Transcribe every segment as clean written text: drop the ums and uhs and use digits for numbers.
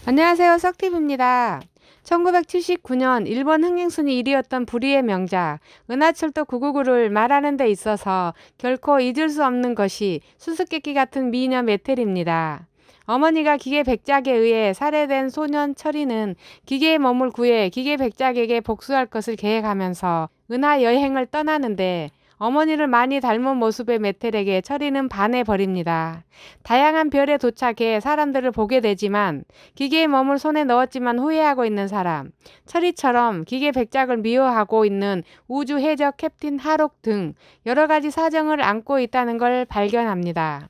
안녕하세요. 썩TV입니다. 1979년 일본 흥행순위 1위였던 불의의 명작 은하철도 999를 말하는 데 있어서 결코 잊을 수 없는 것이 수수께끼 같은 미녀 메텔입니다. 어머니가 기계 백작에 의해 살해된 소년 철이는 기계의 몸을 구해 기계 백작에게 복수할 것을 계획하면서 은하 여행을 떠나는데 어머니를 많이 닮은 모습의 메텔에게 철이는 반해버립니다. 다양한 별에 도착해 사람들을 보게 되지만 기계의 몸을 손에 넣었지만 후회하고 있는 사람, 철이처럼 기계 백작을 미워하고 있는 우주 해적 캡틴 하록 등 여러 가지 사정을 안고 있다는 걸 발견합니다.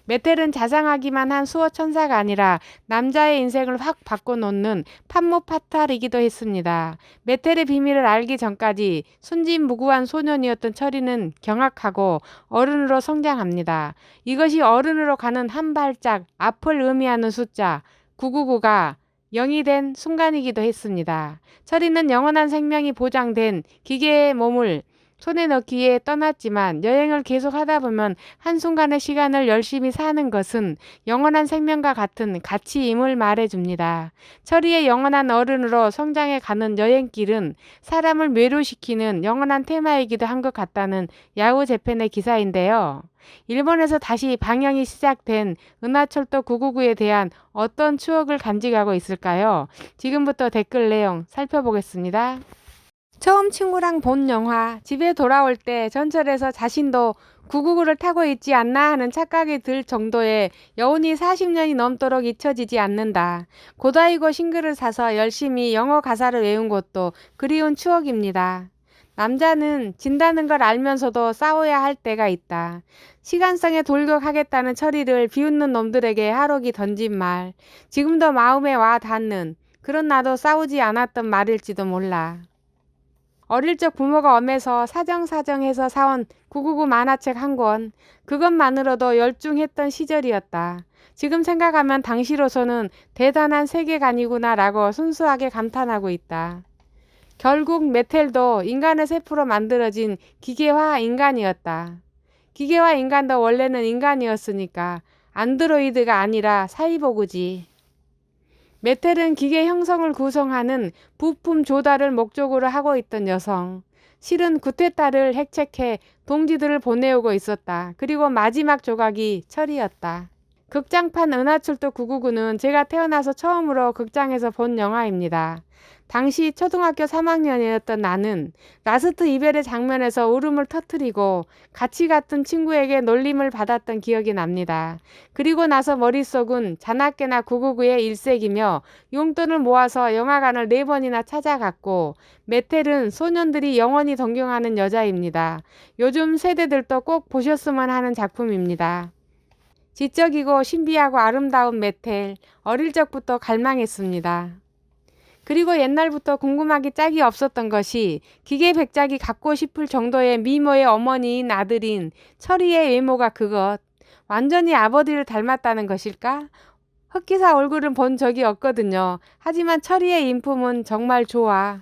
메텔은 자상하기만 한 수호 천사가 아니라 남자의 인생을 확 바꿔놓는 판무파탈이기도 했습니다. 메텔의 비밀을 알기 전까지 순진무구한 소년이었던 철이는 경악하고 어른으로 성장합니다. 이것이 어른으로 가는 한 발짝 앞을 의미하는 숫자 999가 0이 된 순간이기도 했습니다. 철이는 영원한 생명이 보장된 기계의 몸을 손에 넣기에 떠났지만 여행을 계속 하다 보면 한순간의 시간을 열심히 사는 것은 영원한 생명과 같은 가치임을 말해줍니다. 철이의 영원한 어른으로 성장해 가는 여행길은 사람을 매료시키는 영원한 테마이기도 한 것 같다는 야후 재팬의 기사인데요. 일본에서 다시 방영이 시작된 은하철도 999에 대한 어떤 추억을 간직하고 있을까요? 지금부터 댓글 내용 살펴보겠습니다. 처음 친구랑 본 영화, 집에 돌아올 때 전철에서 자신도 999를 타고 있지 않나 하는 착각이 들 정도의 여운이 40년이 넘도록 잊혀지지 않는다. 고다이고 싱글을 사서 열심히 영어 가사를 외운 것도 그리운 추억입니다. 남자는 진다는 걸 알면서도 싸워야 할 때가 있다. 시간성에 돌격하겠다는 철이를 비웃는 놈들에게 하록이 던진 말. 지금도 마음에 와 닿는 그런 나도 싸우지 않았던 말일지도 몰라. 어릴 적 부모가 엄해서 사정사정해서 사온 999 만화책 한 권, 그것만으로도 열중했던 시절이었다. 지금 생각하면 당시로서는 대단한 세계관이구나 라고 순수하게 감탄하고 있다. 결국 메텔도 인간의 세포로 만들어진 기계화 인간이었다. 기계화 인간도 원래는 인간이었으니까 안드로이드가 아니라 사이보그지. 메텔은 기계 형성을 구성하는 부품 조달을 목적으로 하고 있던 여성. 실은 구테타를 핵책해 동지들을 보내오고 있었다. 그리고 마지막 조각이 철이었다. 극장판 은하철도 999는 제가 태어나서 처음으로 극장에서 본 영화입니다. 당시 초등학교 3학년이었던 나는 라스트 이별의 장면에서 울음을 터뜨리고 같이 갔던 친구에게 놀림을 받았던 기억이 납니다. 그리고 나서 머릿속은 자나깨나 999의 일색이며 용돈을 모아서 영화관을 4번이나 찾아갔고 메텔은 소년들이 영원히 동경하는 여자입니다. 요즘 세대들도 꼭 보셨으면 하는 작품입니다. 지적이고 신비하고 아름다운 메텔, 어릴 적부터 갈망했습니다. 그리고 옛날부터 궁금하기 짝이 없었던 것이 기계 백작이 갖고 싶을 정도의 미모의 어머니인 아들인 철이의 외모가 그것. 완전히 아버지를 닮았다는 것일까? 흑기사 얼굴은 본 적이 없거든요. 하지만 철이의 인품은 정말 좋아.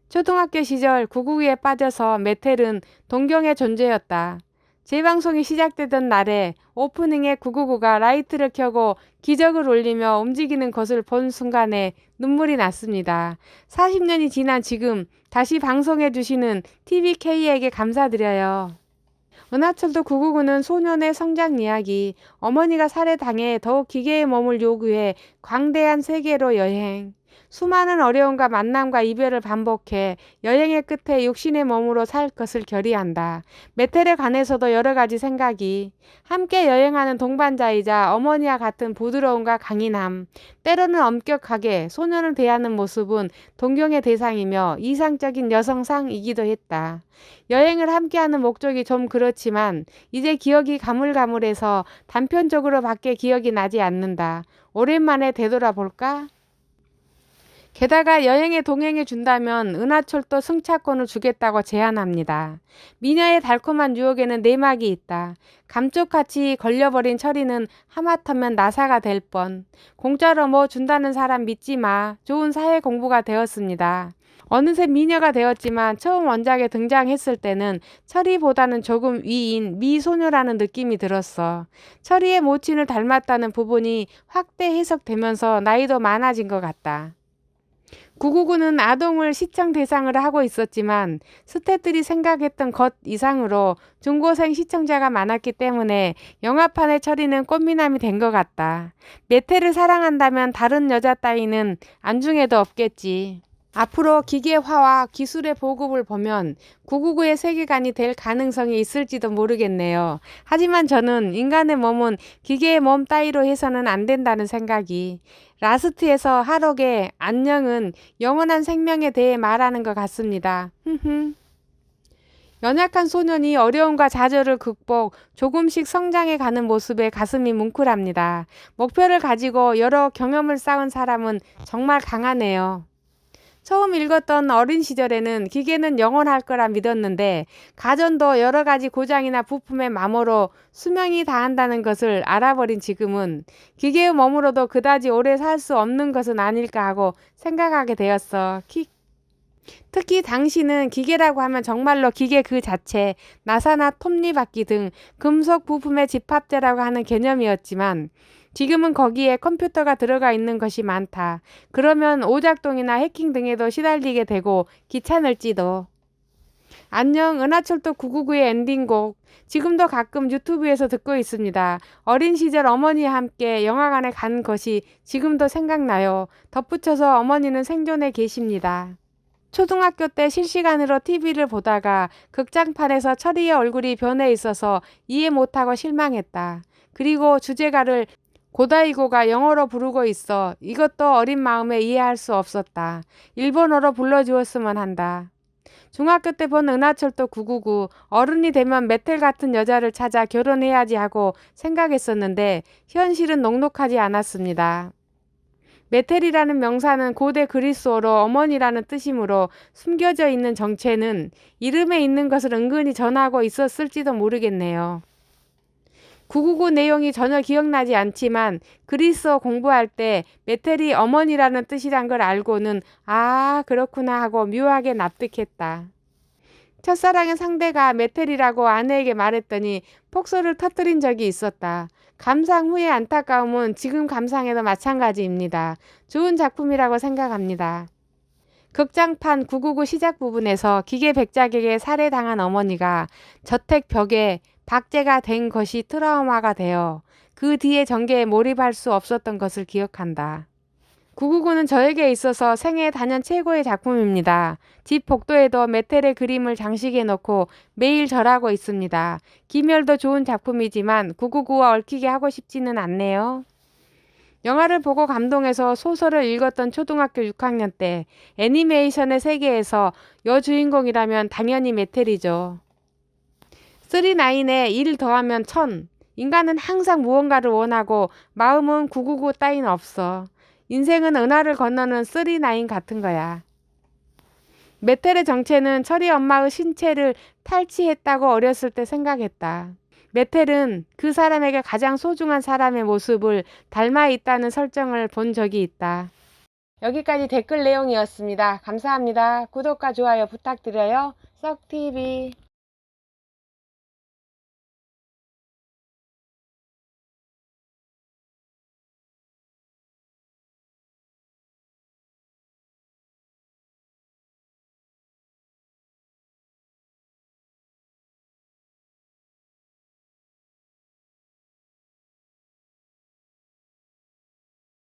초등학교 시절 999에 빠져서 메텔은 동경의 존재였다. 재방송이 시작되던 날에 오프닝에 999가 라이트를 켜고 기적을 울리며 움직이는 것을 본 순간에 눈물이 났습니다. 40년이 지난 지금 다시 방송해 주시는 TVK에게 감사드려요. 은하철도 999는 소년의 성장 이야기, 어머니가 살해당해 더욱 기계의 몸을 요구해 광대한 세계로 여행. 수많은 어려움과 만남과 이별을 반복해 여행의 끝에 육신의 몸으로 살 것을 결의한다. 메텔에 관해서도 여러 가지 생각이. 함께 여행하는 동반자이자 어머니와 같은 부드러움과 강인함, 때로는 엄격하게 소년을 대하는 모습은 동경의 대상이며 이상적인 여성상이기도 했다. 여행을 함께하는 목적이 좀 그렇지만 이제 기억이 가물가물해서 단편적으로 밖에 기억이 나지 않는다. 오랜만에 되돌아볼까? 게다가 여행에 동행해 준다면 은하철도 승차권을 주겠다고 제안합니다. 미녀의 달콤한 유혹에는 내막이 있다. 감쪽같이 걸려버린 철이는 하마터면 나사가 될 뻔. 공짜로 뭐 준다는 사람 믿지 마. 좋은 사회 공부가 되었습니다. 어느새 미녀가 되었지만 처음 원작에 등장했을 때는 철이보다는 조금 위인 미소녀라는 느낌이 들었어. 철이의 모친을 닮았다는 부분이 확대 해석되면서 나이도 많아진 것 같다. 999는 아동을 시청 대상으로 하고 있었지만 스태프들이 생각했던 것 이상으로 중고생 시청자가 많았기 때문에 영화판의 철이는 꽃미남이 된 것 같다. 메테를 사랑한다면 다른 여자 따위는 안중에도 없겠지. 앞으로 기계화와 기술의 보급을 보면 999의 세계관이 될 가능성이 있을지도 모르겠네요. 하지만 저는 인간의 몸은 기계의 몸 따위로 해서는 안 된다는 생각이. 라스트에서 하록의 안녕은 영원한 생명에 대해 말하는 것 같습니다. 연약한 소년이 어려움과 좌절을 극복, 조금씩 성장해 가는 모습에 가슴이 뭉클합니다. 목표를 가지고 여러 경험을 쌓은 사람은 정말 강하네요. 처음 읽었던 어린 시절에는 기계는 영원할 거라 믿었는데 가전도 여러 가지 고장이나 부품의 마모로 수명이 다한다는 것을 알아버린 지금은 기계의 몸으로도 그다지 오래 살 수 없는 것은 아닐까 하고 생각하게 되었어. 특히 당시는 기계라고 하면 정말로 기계 그 자체, 나사나 톱니바퀴 등 금속 부품의 집합체라고 하는 개념이었지만 지금은 거기에 컴퓨터가 들어가 있는 것이 많다. 그러면 오작동이나 해킹 등에도 시달리게 되고 귀찮을지도. 안녕 은하철도 999의 엔딩곡. 지금도 가끔 유튜브에서 듣고 있습니다. 어린 시절 어머니와 함께 영화관에 간 것이 지금도 생각나요. 덧붙여서 어머니는 생존해 계십니다. 초등학교 때 실시간으로 TV를 보다가 극장판에서 철이의 얼굴이 변해 있어서 이해 못하고 실망했다. 그리고 주제가를 고다이고가 영어로 부르고 있어 이것도 어린 마음에 이해할 수 없었다. 일본어로 불러주었으면 한다. 중학교 때 본 은하철도 999 어른이 되면 메텔 같은 여자를 찾아 결혼해야지 하고 생각했었는데 현실은 녹록하지 않았습니다. 메텔이라는 명사는 고대 그리스어로 어머니라는 뜻이므로 숨겨져 있는 정체는 이름에 있는 것을 은근히 전하고 있었을지도 모르겠네요. 999 내용이 전혀 기억나지 않지만 그리스어 공부할 때 메텔이 어머니라는 뜻이란 걸 알고는 아 그렇구나 하고 묘하게 납득했다. 첫사랑의 상대가 메텔이라고 아내에게 말했더니 폭소를 터뜨린 적이 있었다. 감상 후의 안타까움은 지금 감상에도 마찬가지입니다. 좋은 작품이라고 생각합니다. 극장판 999 시작 부분에서 기계 백작에게 살해당한 어머니가 저택 벽에 박제가 된 것이 트라우마가 되어 그 뒤에 전개에 몰입할 수 없었던 것을 기억한다. 999는 저에게 있어서 생애 단연 최고의 작품입니다. 집 복도에도 메텔의 그림을 장식해 놓고 매일 절하고 있습니다. 기멸도 좋은 작품이지만 999와 얽히게 하고 싶지는 않네요. 영화를 보고 감동해서 소설을 읽었던 초등학교 6학년 때 애니메이션의 세계에서 여주인공이라면 당연히 메텔이죠. 39에 1 더하면 1000. 인간은 항상 무언가를 원하고 마음은 999 따윈 없어. 인생은 은하를 건너는 39 같은 거야. 메텔의 정체는 철이 엄마의 신체를 탈취했다고 어렸을 때 생각했다. 메텔은 그 사람에게 가장 소중한 사람의 모습을 닮아 있다는 설정을 본 적이 있다. 여기까지 댓글 내용이었습니다. 감사합니다. 구독과 좋아요 부탁드려요. 썩TV